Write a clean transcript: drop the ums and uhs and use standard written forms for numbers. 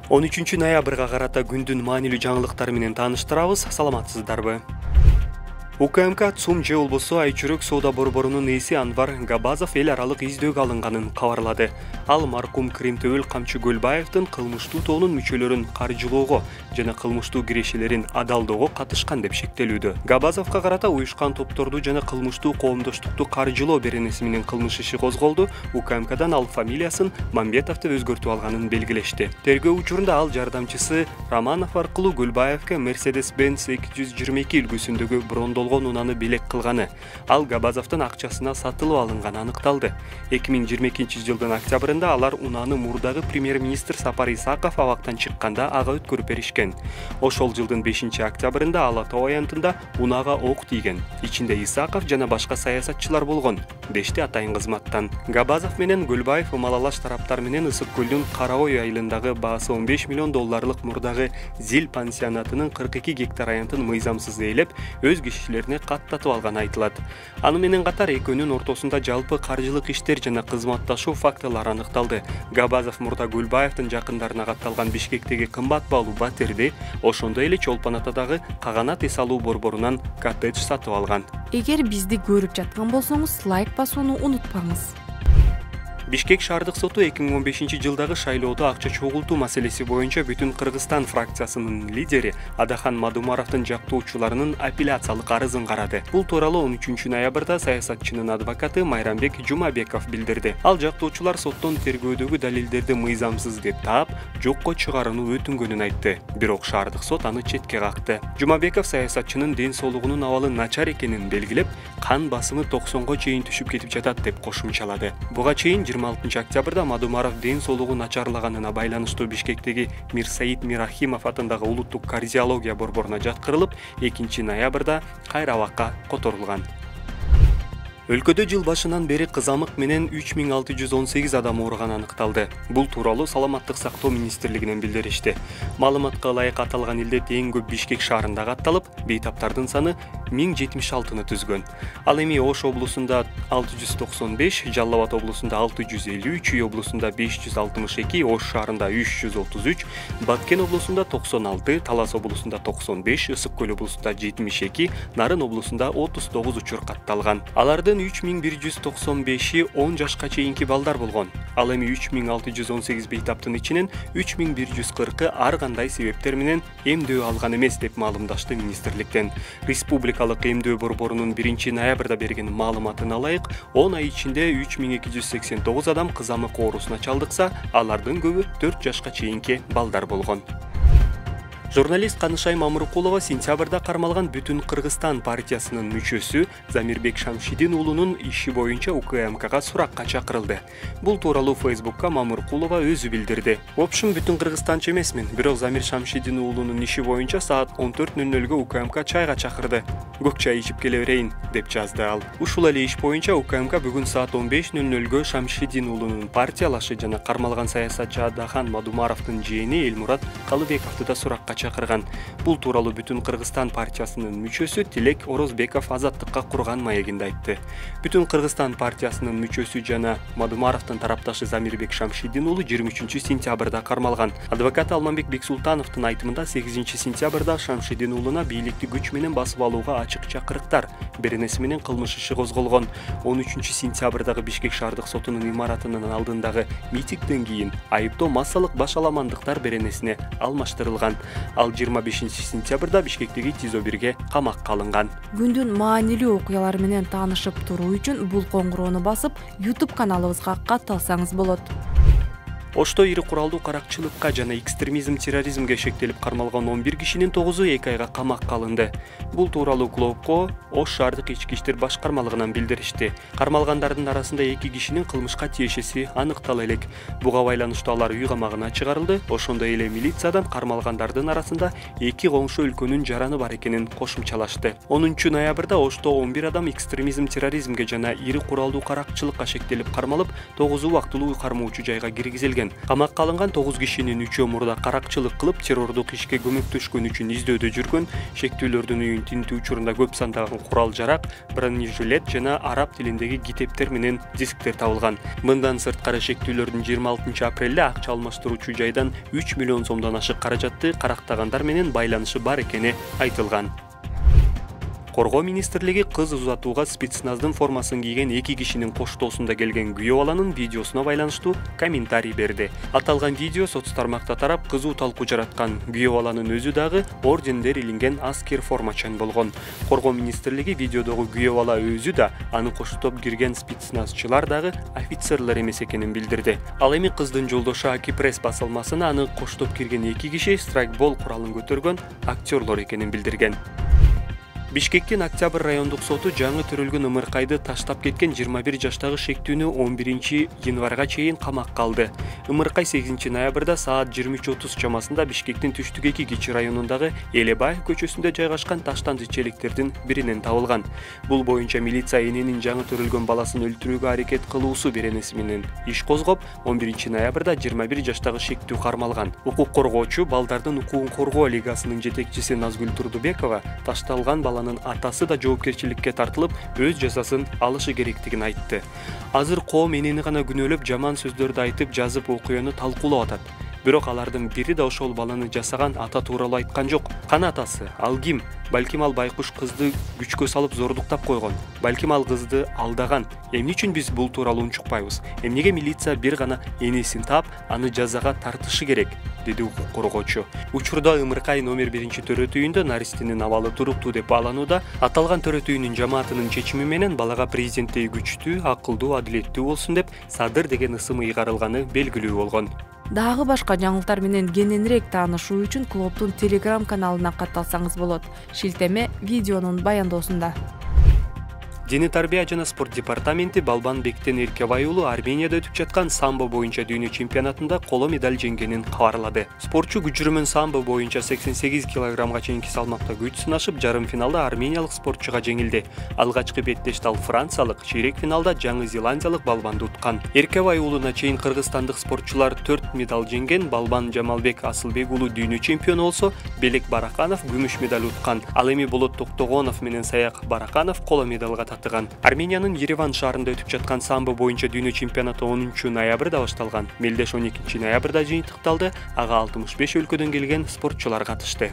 13-ноябрга карата күндүн маанилүү жаңылыктары менен тааныштырабыз. Саламатсыздарбы? УКМК ЦУМ же болбосо Айчүрөк соода борборунун ээси Анвар Габазов эл аралык издөөгө алынганын кабарлады. Ал маркум Кримтөбөл Камчы Көлбаевдин кылмыштуу тобунун мүчөлөрүн каржылоого жана кылмыштуу кирешелерин адалдоого катышкан деп шектелүүдө. Габазовго карата уюшкан топторду жана кылмыштуу коомдоштукту каржылоо беренеси менен кылмыш иши козголду. УКМКдан ал фамилиясын Мамбетов деп өзгөртүп алганын белгилешти. Тергөө учурунда ал жардамчысы Романов аркылуу Көлбаевге Mercedes-Benz 222 үлгүсүндөгү брондолгон унаны белек кылганы, ал Габазовдун акчасына сатылып алынганы аныкталды. 2022 жылдын октябрында алар унаны мурдагы премьер-министр Сапар Исаков абактан чыкканда ага өткөрүп беришкен. Ошол жылдын 5-октябрында Ала Тоо аянтында унага ок тийген. Ичинде Исаков жана башка саясатчылар болгон, дешти атайын кызматтан. Габазов менен Көлбаев ымалалаш тараптар менен Ысык көлдүн Кара Ой айылындагы баасы $15 миллион мурдагы Зил пансионатынын 42 гектар аянтын мыйзамсыз ээлеп, өз кишилерине каттатып алганы айтылат. Аны менен катар экөөнүн ортосунда жалпы каржылык иштер жана кызматташуу фактылары аныкталды. Габазов мурда Көлбаевдин жакындарына катталган Бишкектеги кымбат баалуу батирди, ошондой эле Чолпон Атадагы Каганат эс алуу борборунан коттедж сатып алган. Эгер бизди көрүп жаткан болсоңуз, лайк басууну унутпаңыз. Бишкек шаардык соту 2015 жылдагы шайлоодо акча чогултуу маселеси боюнча Бүтүн Кыргызстан фракциясынын лидери Адахан Мадумаровдун жактоочуларынын апелляциялык арызын карады. Бул тууралуу 13 ноябрда саясатчынын адвокаты Майрамбек Жумабеков билдирди. Ал жактоочулар соттон тергөөдөгү далилдерди мыйзамсыз деп таап, жокко чыгарууну өтүнгөнүн айтты. Бирок шаардык сот аны четке какты. Жумабеков саясатчынын ден соолугунун абалы начар экенин белгилеп, кан басымы 90го чейин түшүп кетип жатат деп кошумчалады. Буга чейин 26 октябрда Мадумаров ден соолугу начарлаганына байланыштуу Бишкектеги Мирсаид Мирахимов атындагы улуттук кардиология борборуна жаткырылып, 2 ноябрда кайра абакка которулган. Өлкөдө жыл башынан бери кызамык менен 3618 адам ооруганы аныкталды. Бул тууралуу Саламаттык сактоо министрлигинен билдиришти. Маалыматка ылайык аталган илдет эң көп Бишкек шаарында катталып, бейтаптардын саны 1076-ны түзгөн. Ал эми Ош облусунда 695, Жалал Абад облусунда 653, Чүй облусунда 562, Ош шаарында 333, Баткен облусунда 96, Талас облусунда 95, Ысык көл облусунда 72, Нарын облусунда 39 учур катталган. Алардын 3195-и 10 жашка чейинки балдар болгон. Ал эми 3618 бейтаптын ичинен 3140-ы ар кандай себептер менен эмдөө алган эмес деп маалымдашты министрликтен. Республикалык эмдөө борборунун 1 ноябрда берген маалыматына ылайык, 10 ай ичинде 3289 адам кызамык оорусуна чалдыкса, алардын көбү 4 жашка чейинки балдар болгон. Журналист Канышай Мамыркулова сентябрда кармалган Бүтүн Кыргызстан партиясынын мүчөсү Замирбек Шамшидин уулунун иши боюнча УКМКга суракка чакырылды. Бул тууралуу Фейсбукка Мамыркулова өзү билдирди. В общем, Бүтүн Кыргызстанчы эмесмин, бирок Замир Шамшидин уулунун иши боюнча саат 14:00 УКМК чайга чакырды. Көк чай ичип келе берейин деп жазды ал. Ушул эле иш боюнча УКМК бүгүн саат 15:00 Шамшидин уулунун партиялашы жана кармалган саясатчы Адахан Мадумаровдун жээни Элмурат Калыбековду да суракка чакырган. Бул тууралуу Бүтүн Кыргызстан партиясынын мүчөсү Тилек Орозбеков Азаттыкка курган маегинде айтты. Бүтүн Кыргызстан партиясынын мүчөсү жана Мадумаровдун тарапташы Замирбек Шамшидин уулу 23 сентябрда кармалган. Адвокат Алмамбек Бексултановдун айтымында 8 сентябрда Шамшидин уулуна бийликти күч менен басып алууга ачык чакырыктар беренеси менен кылмыш иши козголгон. 13 сентябрдагы Бишкек шаардык сотунун имаратынын алдындагы митингден кийин айыптоо массалык баш аламандыктар беренесине алмаштырылган. Ал 25 сентябрда Бишкектеги ТИЗО 1-ге камакка алынган. Күндүн маанилүү окуялары менен таанышып туруу үчүн бул коңгуроону басып, YouTube каналыбызга катталсаңыз болот. Ошто ири куралдуу каракчылыкка жана экстремизм терроризмге шектелип кармалган 11 кишинин 9-у 2 айга камакка алынды. Бул тууралуу Глобко Ош шаардык ички иштер башкармалыгынан билдиришти. Кармалгандардын арасында 2 кишинин кылмышка тиешеси аныктала элек. Буга байланыштуу алар үй камагына чыгарылды. Ошондой эле милициядан кармалгандардын арасында 2 коңшу өлкөнүн жараны бар экенин кошумчалашты. 10 ноябрда Ошто 11 адам экстремизм терроризмге жана ири куралдуу каракчылыкка шектелип кармалып, 9-у убактылуу кармоочу жайга киргизилген. менен. Камакка алынган 9 кишинин 3-өө мурда каракчылык кылып, террордук ишке көмөктөшкөн үчүн издөөдө жүргөн, шектүүлөрдүн үйүн тинтүү учурунда көп сандаган курал-жарак, бронежилет жана араб тилиндеги китептер менен дисктер табылган. Мындан сырткары шектүүлөрдүн 26 апрелде акча алмаштыруучу жайдан 3 миллион сомдон ашык каражатты карактагандар менен байланышы бар экени айтылган. Коргоо министрлиги кыз узатууга спецназдын формасын кийген 2 кишинин коштоосунда келген күйөө баланын видеосуна байланыштуу комментарий берди. Аталган видео соц тармакта тарап, кызуу талкуу жараткан. Күйөө баланын өзү дагы ордендер илинген аскер формачан болгон. Коргоо министрлиги видеодогу күйөө бала өзү да, аны коштоп кирген спецназчылар дагы офицерлер эмес экенин билдирди. Ал эми кыздын жолдошу Аки пресс басылмасына аны коштоп кирген 2 киши страйкбол куралын көтөргөн актерлор экенин билдирген. Бишкектин Октябрь райондук соту жаңы төрөлгөн ымыркайды таштап кеткен 21 жаштагы шектүүнү 11 январга чейин камакка алды. Ымыркай 8 ноябрда саат 23:30 чамасында Бишкектин түштүк-2 кичи районундагы Элебаев көчөсүндө жайгашкан таштандуу челектердин биринен табылган. Бул боюнча милиция эненин жаңы төрөлгөн баласын өлтүрүүгө аракет кылуусу беренеси менен иш козгоп, 11 ноябрда 21 жаштагы шектүү кармалган. Укук коргоочу балдардын укугун коргоо лигасынын жетекчиси Назгүл Турдубекова ташталган баланын атасы да жоопкерчиликке тартылып, өз жазасын алышы керектигин айтты. Азыр коом энени гана күнөөлөп, жаман сөздөрдү айтып, жазып окуяны талкуулап атат. Бирок алардын бири да ошол баланы жасаган ата тууралуу айткан жок. Кана атасы? Ал ким? Балким ал байкуш кызды күчкө салып зордуктап койгон. Балким ал кызды алдаган. Эмне үчүн биз бул тууралуу унчукпайбыз? Эмнеге милиция бир гана энесин таап, аны жазага тартышы керек? Деди укук коргоочу. Учурда Ымыркай номер 1 төрөт үйүндө Наристинин абалы туруктуу деп бааланууда. Аталган төрөт үйүнүн жамаатынын чечими менен балага президенттей күчтүү, акылдуу, адилеттүү болсун деп Садыр деген ысым ыйгарылганы белгилүү болгон. Дагы башка жаңылыктар менен кененирээк таанышуу үчүн клубдун Telegram каналына катталсаңыз болот. Шилтеме видеонун баяндоосунда. Дене тарбия жана спорт департаменти Балбанбектен Эркебай уулу Арменияда өтүп жаткан самбо боюнча дүйнө чемпионатында коло медаль жеңгенин кабарлады. Спортчу күчүрүмүн самбо боюнча 88 килограммга чейинки салмакта күч сынашып, жарым финалда армениялык спортчуга жеңилди. Алгачкы беттешти ал франциялык, чейрек финалда Жаңы Зеландиялык балбанды уткан. Эркебай уулуна чейин кыргызстандык спортчулар 4 медаль жеңген. Балбан Жамалбек Асылбек уулу дүйнө чемпиону болсо, Белек Бараканов күмүш медаль уткан. Ал эми Болот Токтогонов менен Саяк Бараканов коло медалга Армениянын Ереван шаарында өтүп жаткан самбо боюнча дүйнө чемпионаты 10 ноябрда башталган. Мелдеш 12 ноябрда жыйынтыкталды. Ага 65 өлкөдөн келген спортчулар катышты.